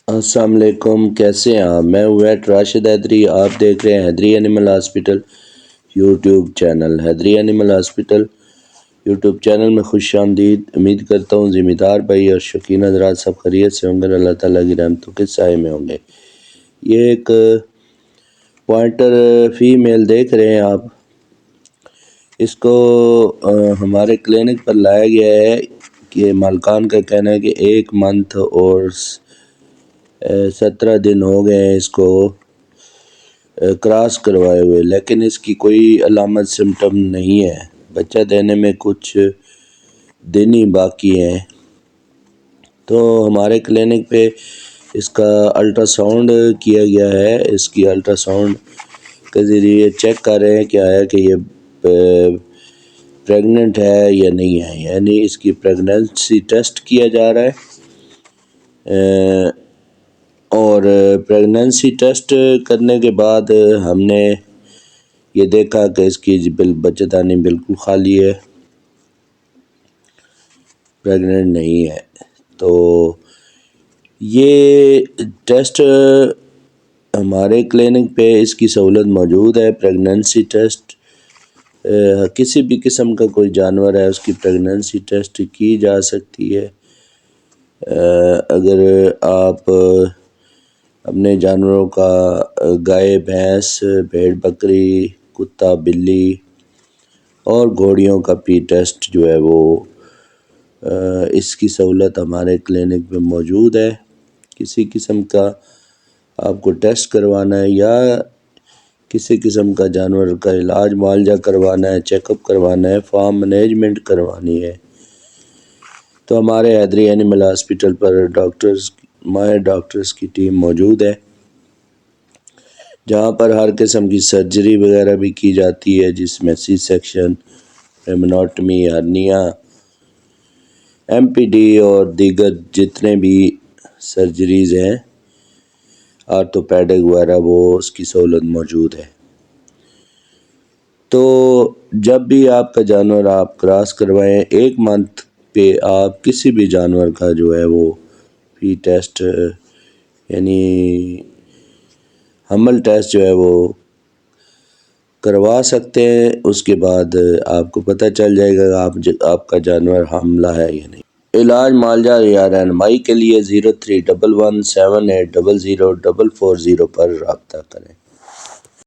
السلام علیکم، کیسے ہیں آپ؟ میں ویٹ راشد حیدری، آپ دیکھ رہے ہیں حیدری اینیمل ہاسپٹل یوٹیوب چینل۔ حیدری اینیمل ہاسپٹل یوٹیوب چینل میں خوش آمدید۔ امید کرتا ہوں ذمہ دار بھائی اور شوقین حضرات سب خیریت سے ہوں گے، اللہ تعالیٰ کی رحمتوں کے سائے میں ہوں گے۔ یہ ایک پوائنٹر فیمیل دیکھ رہے ہیں آپ، اس کو ہمارے کلینک پر لایا گیا ہے کہ مالکان کا کہنا ہے کہ 1 منتھ اور 17 دن ہو گئے ہیں اس کو کراس کروائے ہوئے، لیکن اس کی کوئی علامت سمٹم نہیں ہے۔ بچہ دینے میں کچھ دن ہی باقی ہیں، تو ہمارے کلینک پہ اس کا الٹرا ساؤنڈ کیا گیا ہے۔ اس کی الٹرا ساؤنڈ کے ذریعے چیک کر رہے ہیں کیا ہے کہ یہ پریگننٹ ہے یا نہیں ہے، یعنی اس کی پریگننسی ٹیسٹ کیا جا رہا ہے۔ اور پریگننسی ٹیسٹ کرنے کے بعد ہم نے یہ دیکھا کہ اس کی بچہ دانی بالکل خالی ہے، پریگننٹ نہیں ہے۔ تو یہ ٹیسٹ ہمارے کلینک پہ اس کی سہولت موجود ہے، پریگننسی ٹیسٹ۔ کسی بھی قسم کا کوئی جانور ہے اس کی پریگننسی ٹیسٹ کی جا سکتی ہے۔ اگر آپ اپنے جانوروں کا گائے، بھینس، بھیڑ، بکری، کتا، بلی اور گھوڑیوں کا پی ٹیسٹ جو ہے وہ اس کی سہولت ہمارے کلینک میں موجود ہے۔ کسی قسم کا آپ کو ٹیسٹ کروانا ہے یا کسی قسم کا جانور کا علاج معالجہ کروانا ہے، چیک اپ کروانا ہے، فارم مینجمنٹ کروانی ہے، تو ہمارے حیدری اینیمل ہاسپٹل پر ماہر ڈاکٹرز کی ٹیم موجود ہے، جہاں پر ہر قسم کی سرجری وغیرہ بھی کی جاتی ہے، جس میں سی سیکشن، ایمنوٹمی، ہرنیا، MPD اور دیگر جتنے بھی سرجریز ہیں، آرتھوپیڈک وغیرہ، وہ اس کی سہولت موجود ہے۔ تو جب بھی آپ کا جانور آپ کراس کروائیں، 1 منتھ پہ آپ کسی بھی جانور کا جو ہے وہ پی ٹیسٹ یعنی حمل ٹیسٹ جو ہے وہ کروا سکتے ہیں۔ اس کے بعد آپ کو پتہ چل جائے گا آپ کا جانور حاملہ ہے یا نہیں۔ علاج معالجہ یا رہنمائی کے لیے 0311780040 پر رابطہ کریں۔